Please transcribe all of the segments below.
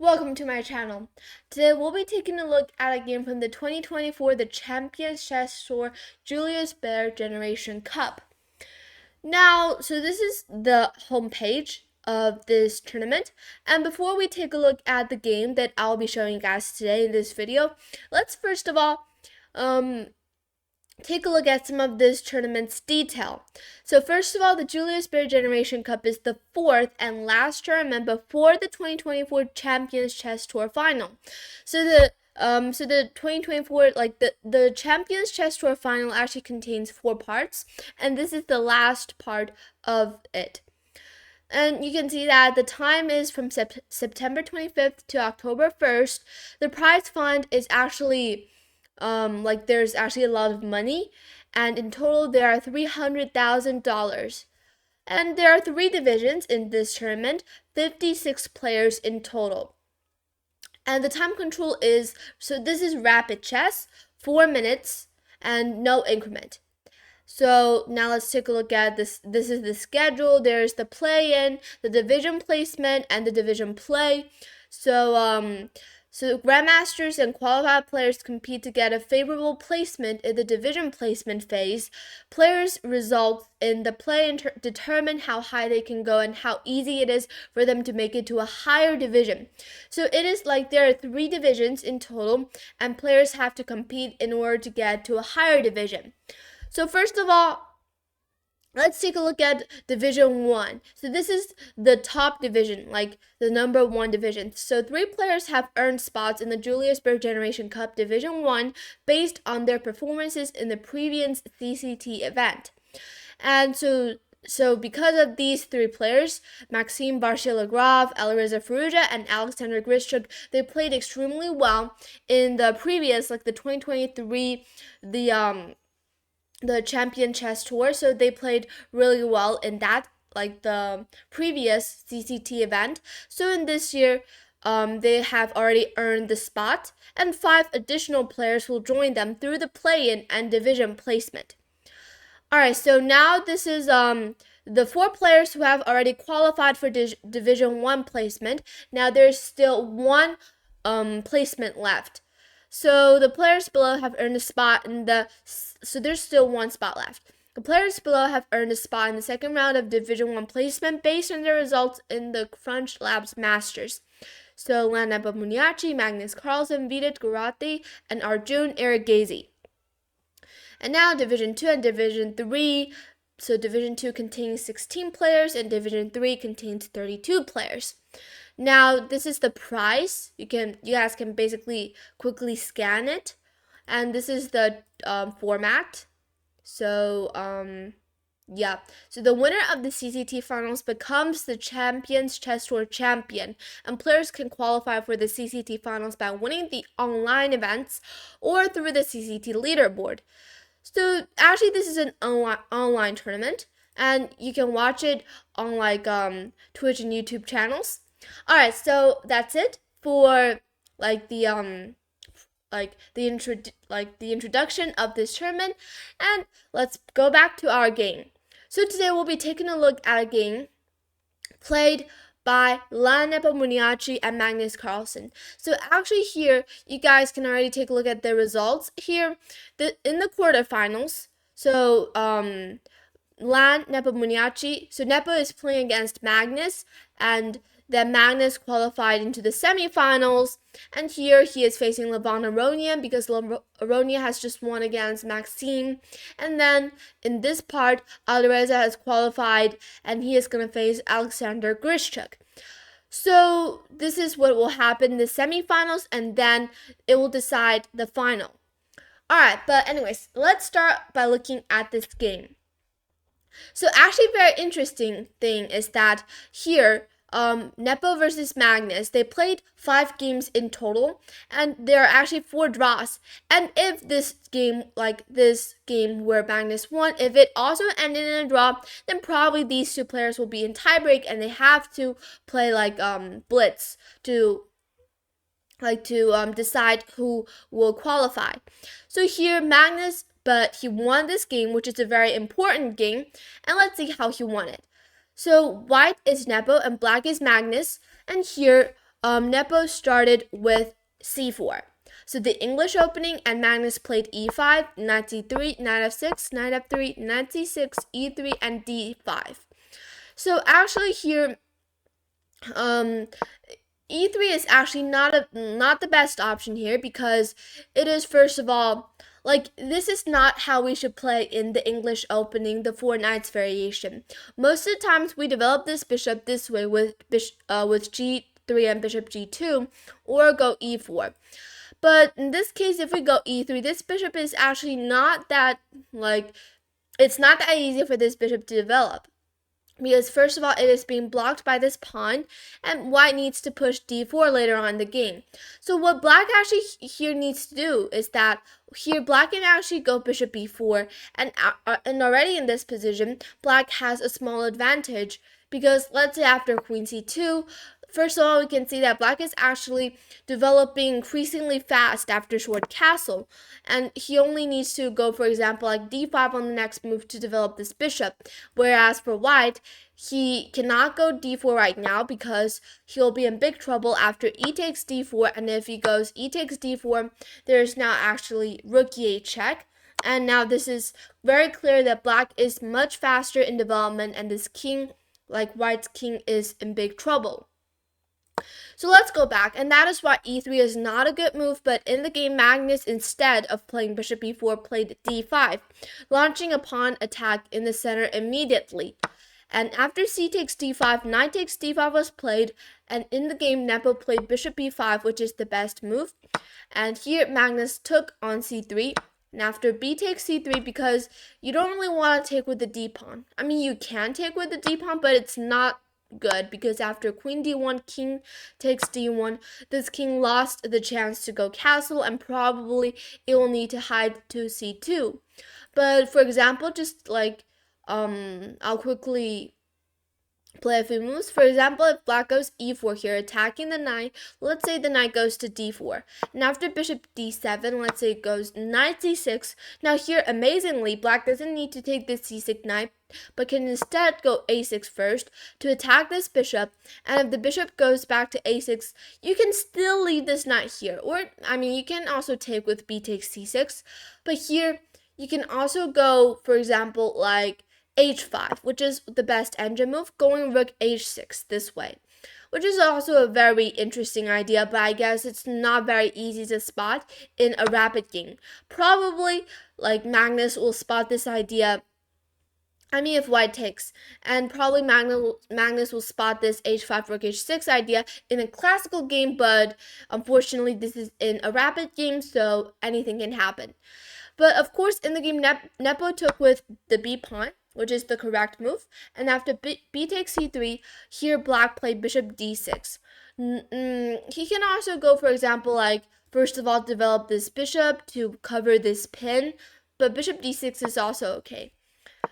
Welcome to my channel. Today we'll be taking a look at a game from the 2024 The Champions Chess Tour Julius Baer Generation Cup. Now, so this is the homepage of this tournament, and before we take a look at the game that I'll be showing you guys today in this video, let's first of all take a look at some of this tournament's detail. So first of all, the Julius Baer Generation Cup is the fourth and last tournament before the 2024 Champions Chess Tour final. So the 2024, the Champions Chess Tour final actually contains 4 parts, and this is the last part of it. And you can see that the time is from September 25th to October 1st. The prize fund is actually there's actually a lot of money, and in total there are $300,000. And there are 3 divisions in this tournament, 56 players in total. And the time control is, so this is rapid chess, 4 minutes and no increment. So now let's take a look at this. This is the schedule. There's the play-in, the division placement, and the division play. So grandmasters and qualified players compete to get a favorable placement in the division placement phase. Players' results in the play determine how high they can go and how easy it is for them to make it to a higher division. So it is like there are 3 divisions in total, and players have to compete in order to get to a higher division. So first of all, let's take a look at Division 1. So this is the top division, like the number 1 division. So 3 players have earned spots in the Julius Baer Generation Cup Division 1 based on their performances in the previous CCT event. And so because of these 3 players, Maxime Vachier-Lagrave, Alireza Firouzja, and Alexander Grischuk, they played extremely well in the previous, like the 2023, the Champion Chess Tour. So they played really well in that, like the previous CCT event. So in this year, they have already earned the spot, and 5 additional players will join them through the play-in and division placement. Alright, so now this is the 4 players who have already qualified for Division 1 placement. Now there's still 1 placement left. So the players below have earned a spot in so there's still 1 spot left. The players below have earned a spot in the second round of Division 1 placement based on their results in the Crunch Labs Masters. So Nepomniachtchi, Magnus Carlsen, Vidit Gurati, and Arjun Eragazi. And now Division 2 and Division 3. So Division 2 contains 16 players and Division 3 contains 32 players. Now this is the prize. You guys can basically quickly scan it, and this is the format. So yeah. So the winner of the CCT finals becomes the Champions Chess Tour champion, and players can qualify for the CCT finals by winning the online events or through the CCT leaderboard. So actually this is an online tournament, and you can watch it on Twitch and YouTube channels. Alright, so that's it for the introduction of this tournament, and let's go back to our game. So today we'll be taking a look at a game played by Nepomniachtchi and Magnus Carlsen. So actually here, you guys can already take a look at the results here. In the quarterfinals, so Nepomniachtchi, so Nepo is playing against Magnus, and then Magnus qualified into the semifinals, and here he is facing Levon Aronian because Aronian has just won against Maxime. And then in this part, Alireza has qualified, and he is going to face Alexander Grischuk. So this is what will happen in the semifinals, and then it will decide the final. Alright, but anyways, let's start by looking at this game. So actually very interesting thing is that here, Nepo versus Magnus, they played 5 games in total, and there are actually 4 draws. And if this game where Magnus won, if it also ended in a draw, then probably these 2 players will be in tiebreak, and they have to play blitz to decide who will qualify. So here Magnus, but he won this game, which is a very important game, and let's see how he won it. So white is Nepo and black is Magnus, and here Nepo started with c4. So the English opening, and Magnus played e5, knight c3, knight f6, knight f3, knight c6, e3, and d5. So actually here, e3 is actually not the best option here, because it is, first of all, like, this is not how we should play in the English opening, the four knights variation. Most of the times we develop this bishop this way with g3 and bishop g2, or go e4. But in this case, if we go e3, this bishop is actually not that, like, it's not that easy for this bishop to develop. Because first of all, it is being blocked by this pawn, and white needs to push d4 later on in the game. So what black actually here needs to do is that here black can actually go bishop b4, and already in this position, black has a small advantage, because let's say after queen c2, first of all, we can see that black is actually developing increasingly fast after short castle, and he only needs to go, for example, like d5 on the next move to develop this bishop. Whereas for white, he cannot go d4 right now, because he'll be in big trouble after e takes d4, and if he goes e takes d4, there's now actually rook e8 check. And now this is very clear that black is much faster in development, and this king, like white's king, is in big trouble. So let's go back, and that is why e3 is not a good move, but in the game, Magnus, instead of playing bishop e4, played d5, launching a pawn attack in the center immediately. And after c takes d5, knight takes d5 was played, and in the game, Nepo played bishop b5, which is the best move. And here, Magnus took on c3, and after b takes c3, because you don't really want to take with the d pawn. I mean, you can take with the d pawn, but it's not good, because after queen d1, king takes d1, this king lost the chance to go castle, and probably it will need to hide to c2. But for example, just like I'll quickly play a few moves. For example, if black goes e4 here, attacking the knight, let's say the knight goes to d4. And after bishop d7, let's say it goes knight c6. Now here, amazingly, black doesn't need to take this c6 knight, but can instead go a6 first to attack this bishop. And if the bishop goes back to a6, you can still leave this knight here. Or, I mean, you can also take with b takes c6. But here, you can also go, for example, like h5, which is the best engine move, going rook h6 this way, which is also a very interesting idea, but I guess it's not very easy to spot in a rapid game. Probably, like, Magnus will spot this idea, I mean, if white takes, and probably Magnus will spot this h5 rook h6 idea in a classical game, but unfortunately this is in a rapid game, so anything can happen. But of course, in the game, Nepo took with the b pawn, which is the correct move. And after b takes c3, here black played bishop d6. He can also go, for example, like, first of all, develop this bishop to cover this pin, but bishop d6 is also okay.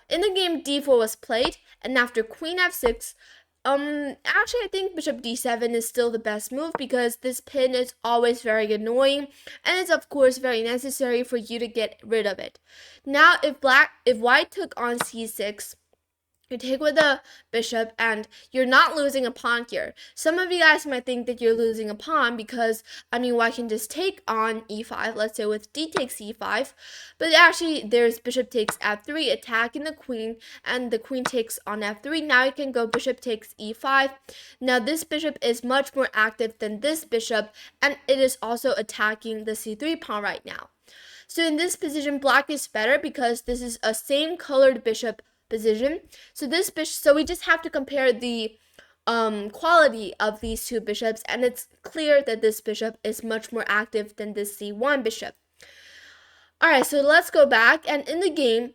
In the game, d4 was played, and after queen f6, actually I think bishop d7 is still the best move, because this pin is always very annoying, and it's of course very necessary for you to get rid of it. Now if white took on c6, you take with the bishop, and you're not losing a pawn here. Some of you guys might think that you're losing a pawn, because, I mean, white can just take on e5, let's say with d takes e5, but actually there's bishop takes f3, attacking the queen, and the queen takes on f3. Now you can go bishop takes e5. Now this bishop is much more active than this bishop, and it is also attacking the c3 pawn right now. So in this position, black is better, because this is a same colored bishop position. So we just have to compare the quality of these two bishops, and it's clear that this bishop is much more active than this c1 bishop. Alright, so let's go back, and in the game,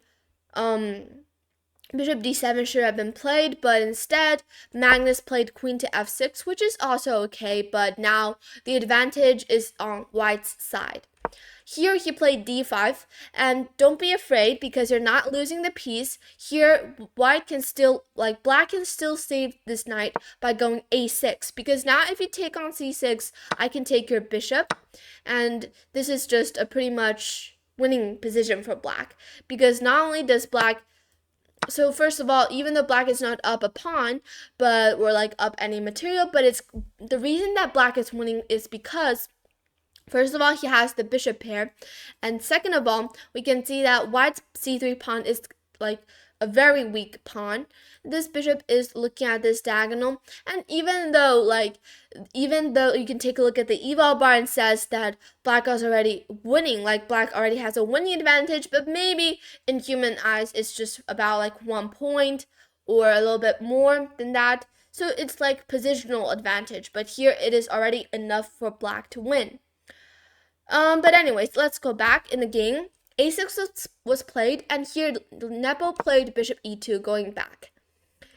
bishop d7 should have been played, but instead Magnus played queen to f6, which is also okay, but now the advantage is on white's side. Here he played d5, and don't be afraid, because you're not losing the piece. Here white can still, like, black can still save this knight by going a6, because now if you take on c6, I can take your bishop, and this is just a pretty much winning position for black, because not only does black So first of all, even though black is not up a pawn, but we're like up any material, but it's the reason that black is winning is because first of all, he has the bishop pair, and second of all, we can see that white's c3 pawn is like a very weak pawn. This bishop is looking at this diagonal, and even though you can take a look at the eval bar and says that black is already winning, like black already has a winning advantage, but maybe in human eyes it's just about like 1 point or a little bit more than that. So it's like positional advantage, but here it is already enough for black to win. But anyways, let's go back in the game. A6 was played, and here Nepo played bishop e2 going back.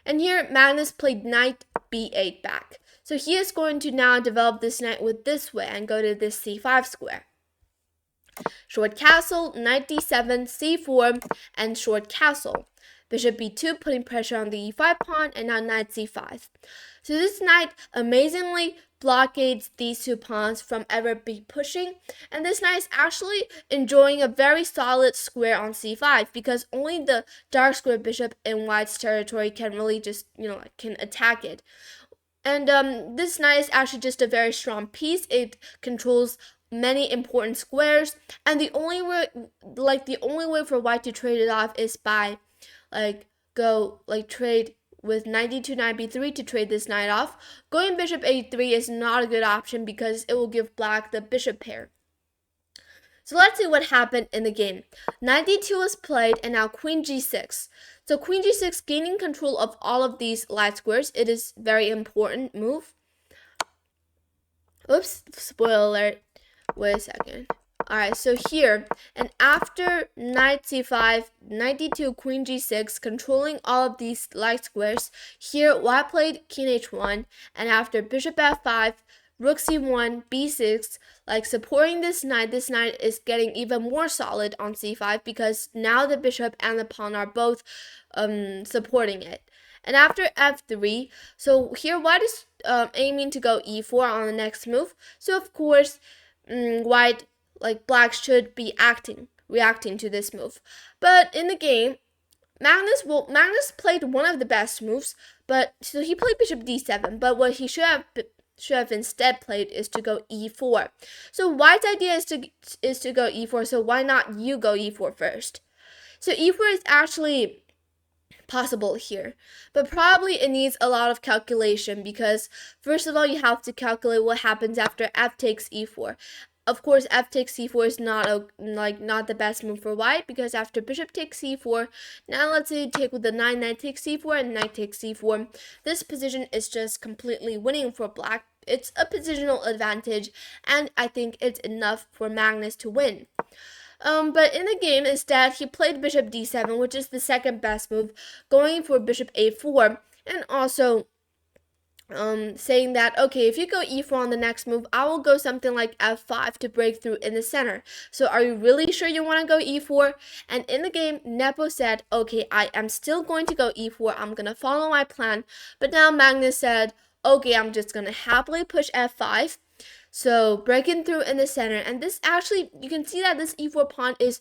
And here Magnus played knight b8 back. So he is going to now develop this knight with this way and go to this c5 square. Short castle, knight d7, c4, and short castle. Bishop b2 putting pressure on the e5 pawn, and now knight c5. So this knight amazingly blockades these two pawns from ever be pushing, and this knight is actually enjoying a very solid square on c5 because only the dark square bishop in white's territory can really just, can attack it. And this knight is actually just a very strong piece. It controls many important squares, and the only way for white to trade it off is by trade with knight d2, knight b3 to trade this knight off. Going bishop a3 is not a good option because it will give black the bishop pair. So let's see what happened in the game. Knight d2 was played, and now queen g6. So queen g6 gaining control of all of these light squares. It is very important move. Oops, spoiler alert. Wait a second. Alright, so here, and after knight c5, knight d2, queen g6, controlling all of these light squares, here white played king h1, and after bishop f5, rook c1, b6, supporting this knight is getting even more solid on c5 because now the bishop and the pawn are both supporting it. And after f3, so here white is aiming to go e4 on the next move, so of course, black should be reacting to this move. But in the game, Magnus played one of the best moves, but so he played bishop d7, but what he should have instead played is to go e4. So white's idea is to go e4, so why not you go e4 first? So e4 is actually possible here, but probably it needs a lot of calculation because first of all you have to calculate what happens after f takes e4. Of course, f takes c4 is not the best move for white because after bishop takes c4, now let's say you take with the knight takes c4 and knight takes c4. This position is just completely winning for black. It's a positional advantage, and I think it's enough for Magnus to win. But in the game, instead, he played bishop d7, which is the second best move, going for bishop a4, and also saying that, okay, if you go e4 on the next move, I will go something like f5 to break through in the center. So are you really sure you want to go e4? And in the game, Nepo said, okay, I am still going to go e4. I'm going to follow my plan. But now Magnus said, okay, I'm just going to happily push f5. So breaking through in the center. And this actually, you can see that this e4 pawn is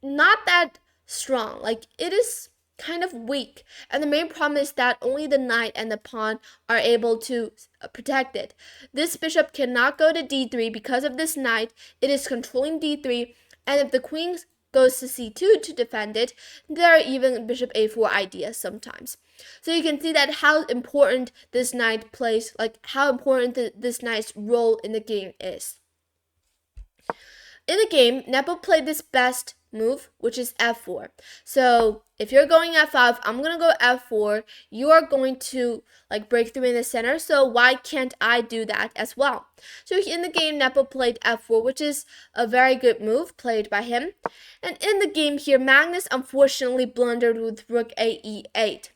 not that strong. It is kind of weak, and the main problem is that only the knight and the pawn are able to protect it. This bishop cannot go to d3 because of this knight. It is controlling d3, and if the queen goes to c2 to defend it, there are even bishop a4 ideas sometimes. So you can see that how important this knight plays, how important this knight's role in the game is. In the game, Nepo played this best move, which is f4. So if you're going f5, I'm going to go f4. You are going to break through in the center, so why can't I do that as well? So in the game, Nepo played f4, which is a very good move played by him. And in the game here, Magnus unfortunately blundered with rook a e8.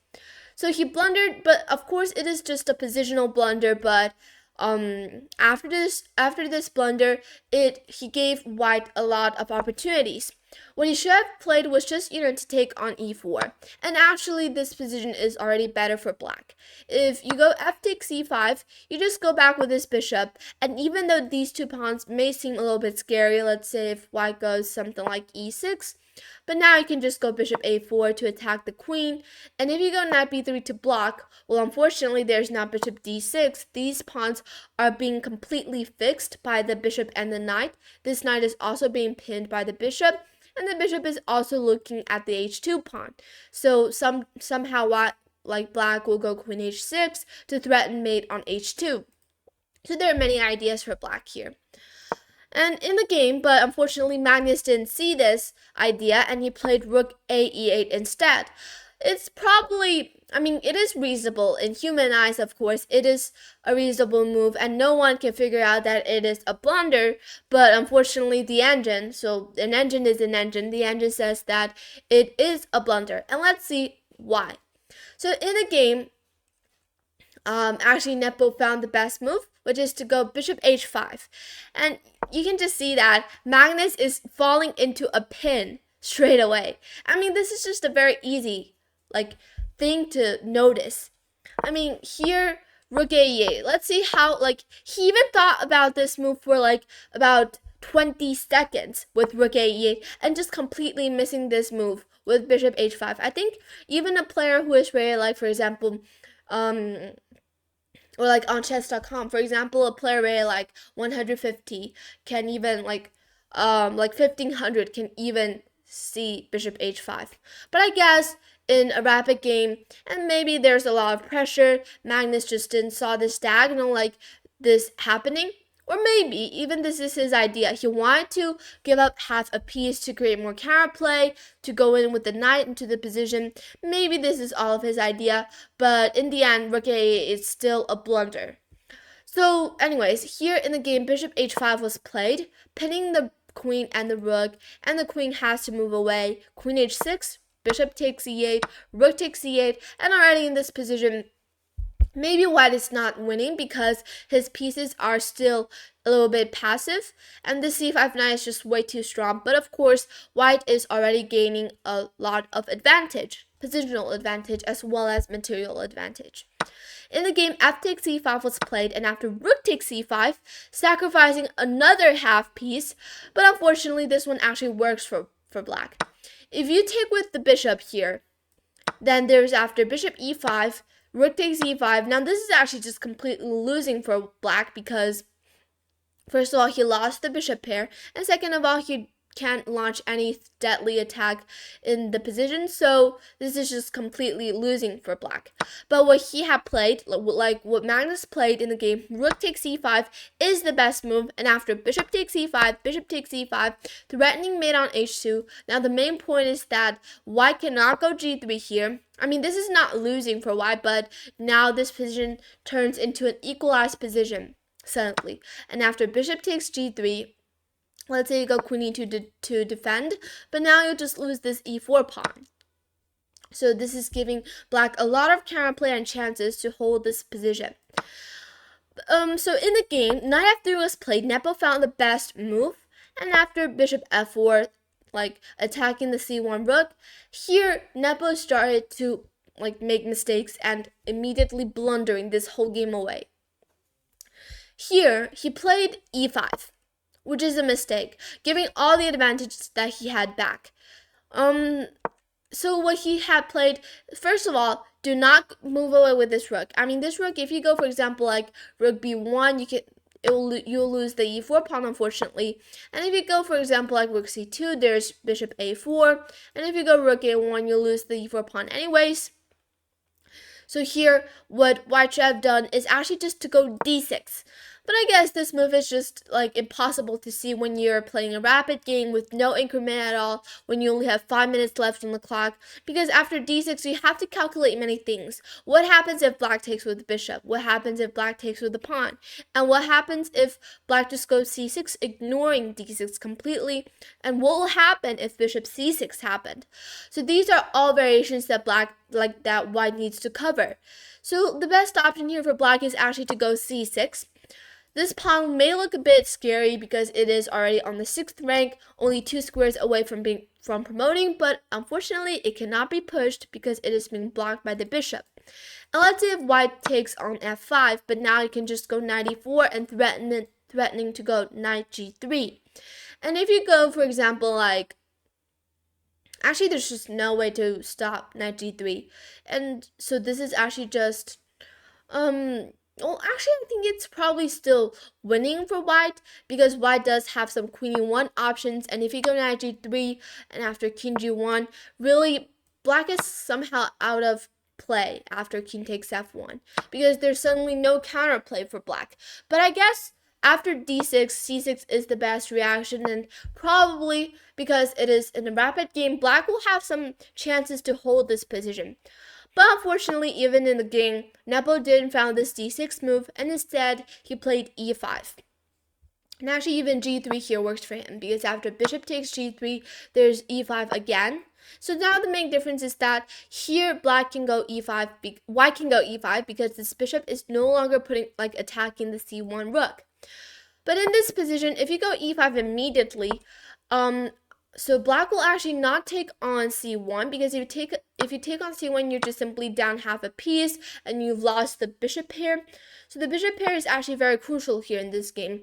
So he blundered, but of course it is just a positional blunder, but after this blunder, he gave white a lot of opportunities. What he should have played was just to take on e4, and actually this position is already better for black. If you go f takes c5, you just go back with this bishop, and even though these two pawns may seem a little bit scary, let's say if white goes something like e6, But now you can just go bishop a4 to attack the queen. And if you go knight b3 to block, well, unfortunately, there's now bishop d6. These pawns are being completely fixed by the bishop and the knight. This knight is also being pinned by the bishop. And the bishop is also looking at the h2 pawn. So somehow like black will go queen h6 to threaten mate on h2. So there are many ideas for black here. And in the game, but unfortunately Magnus didn't see this idea and he played rook a e8 instead. It's probably, it is reasonable in human eyes, of course. It is a reasonable move and no one can figure out that it is a blunder, but unfortunately the engine, so an engine is an engine, the engine says that it is a blunder. And let's see why. So in the game, actually Nepo found the best move, which is to go bishop h5. And you can just see that Magnus is falling into a pin straight away. This is just a very easy thing to notice. Here rook a8. Let's see how he even thought about this move for about 20 seconds with rook a8 and just completely missing this move with bishop h5. I think even a player who is rated for example, or on chess.com, for example, a player rated 150 can even 1500 can even see bishop h5. But I guess in a rapid game, and maybe there's a lot of pressure, Magnus just didn't saw this diagonal this happening. Or maybe even this is his idea. He wanted to give up half a piece to create more counterplay, to go in with the knight into the position. Maybe this is all of his idea, but in the end, rook a8 is still a blunder. So anyways, here in the game, bishop h5 was played, pinning the queen and the queen has to move away. Queen h6, bishop takes e8, rook takes e8, and already in this position, maybe white is not winning because his pieces are still a little bit passive, and the c5 knight is just way too strong. But of course, white is already gaining a lot of advantage, positional advantage as well as material advantage. In the game, f takes c5 was played, and after rook takes c5, sacrificing another half piece, but unfortunately this one actually works for black. If you take with the bishop here, then there's after bishop e5, rook takes e5. Now this is actually just completely losing for black because first of all, he lost the bishop pair, and second of all, he can't launch any deadly attack in the position, so this is just completely losing for black. But what he had played, what Magnus played in the game, rook takes c5 is the best move, and after bishop takes e5, threatening mate on h2. Now the main point is that white cannot go g3 here. This is not losing for white, but now this position turns into an equalized position suddenly. And after bishop takes g3, let's say you go queen e2 to defend, but now you'll just lose this e4 pawn. So this is giving black a lot of counterplay and chances to hold this position. So in the game, knight f3 was played. Nepo found the best move, and after bishop f4, attacking the c1 rook, here Nepo started to make mistakes and immediately blundering this whole game away. Here he played e5, which is a mistake, giving all the advantages that he had back. So what he had played, first of all, do not move away with this rook. This rook, if you go, for example, rook b1, you'll lose the e4 pawn, unfortunately. And if you go, for example, rook c2, there's bishop a4. And if you go rook a1, you'll lose the e4 pawn anyways. So here, what white should have done is actually just to go d6. But I guess this move is just impossible to see when you're playing a rapid game with no increment at all, when you only have 5 minutes left on the clock, because after d6 you have to calculate many things. What happens if black takes with the bishop? What happens if black takes with the pawn? And what happens if black just goes c6, ignoring d6 completely? And what will happen if bishop c6 happened? So these are all variations that that white needs to cover. So the best option here for black is actually to go c6. This pawn may look a bit scary because it is already on the 6th rank, only 2 squares away from promoting, but unfortunately it cannot be pushed because it is being blocked by the bishop. And let's say if white takes on f5, but now you can just go knight e4 and threatening to go knight g3. And if you go, for example, Actually, there's just no way to stop knight g3. And so this is actually just, well, actually, I think it's probably still winning for white because white does have some queen e1 options. And if you go knight g3 and after king g1, really, black is somehow out of play after king takes f1 because there's suddenly no counterplay for black. But I guess after d6, c6 is the best reaction, and probably because it is in a rapid game, black will have some chances to hold this position. But unfortunately, even in the game, Nepo didn't found this d6 move, and instead he played e5. And actually, even g3 here works for him because after bishop takes g3, there's e5 again. So now the main difference is that here black can go e5, white can go e5 because this bishop is no longer attacking the c1 rook. But in this position, if you go e5 immediately, so black will actually not take on c1 because if you take on c1, you're just simply down half a piece and you've lost the bishop pair. So the bishop pair is actually very crucial here in this game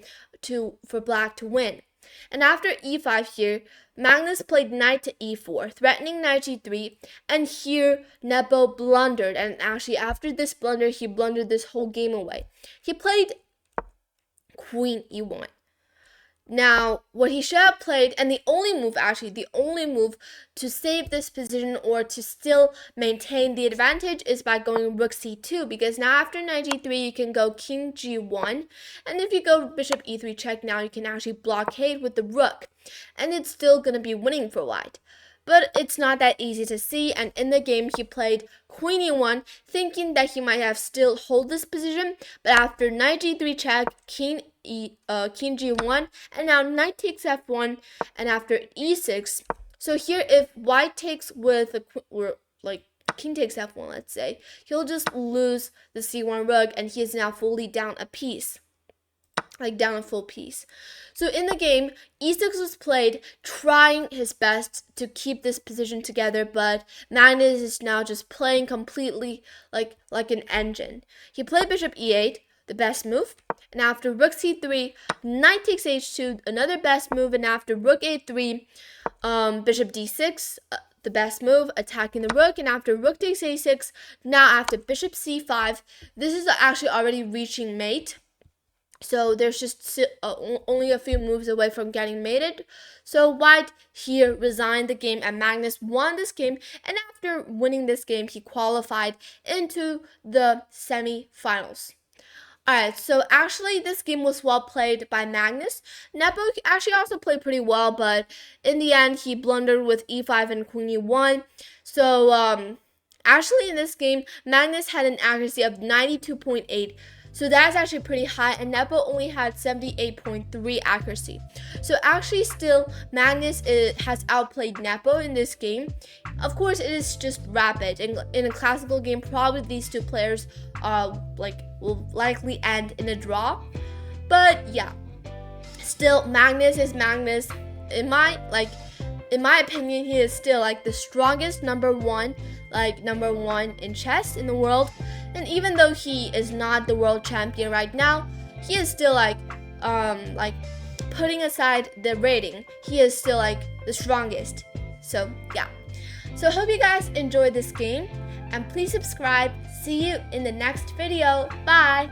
for black to win. And after e5 here, Magnus played knight to e4, threatening knight g3, and here Nepo blundered, and actually after this blunder, he blundered this whole game away. He played queen e1. Now, what he should have played, and the only move to save this position or to still maintain the advantage is by going rook c2, because now after knight g3, you can go king g1, and if you go bishop e3 check now, you can actually blockade with the rook, and it's still going to be winning for white. But it's not that easy to see, and in the game he played queen e1, thinking that he might have still hold this position, but after knight g3 check, king g1, and now knight takes f1, and after e6. So here, if white takes with king takes f1, let's say, he'll just lose the c1 rook, and he is now fully down a piece. Down a full piece. So in the game, e6 was played, trying his best to keep this position together, but Magnus is now just playing completely like an engine. He played bishop e8, the best move, and after rook c3, knight takes h2, another best move, and after rook a3, bishop d6, the best move, attacking the rook, and after rook takes a6, now after bishop c5, this is actually already reaching mate. So there's just only a few moves away from getting mated. So white here resigned the game, and Magnus won this game. And after winning this game, he qualified into the semi-finals. Alright, so actually this game was well played by Magnus. Nepo actually also played pretty well, but in the end he blundered with e5 and queen e1. So actually in this game, Magnus had an accuracy of 92.8. So that's actually pretty high, and Nepo only had 78.3 accuracy. So actually still, Magnus has outplayed Nepo in this game. Of course, it is just rapid. In a classical game, probably these two players will likely end in a draw. But yeah, still Magnus is Magnus. In my opinion, he is still the strongest number one in chess in the world. And even though he is not the world champion right now, he is still putting aside the rating, he is still the strongest. So yeah. So hope you guys enjoyed this game, and please subscribe. See you in the next video. Bye.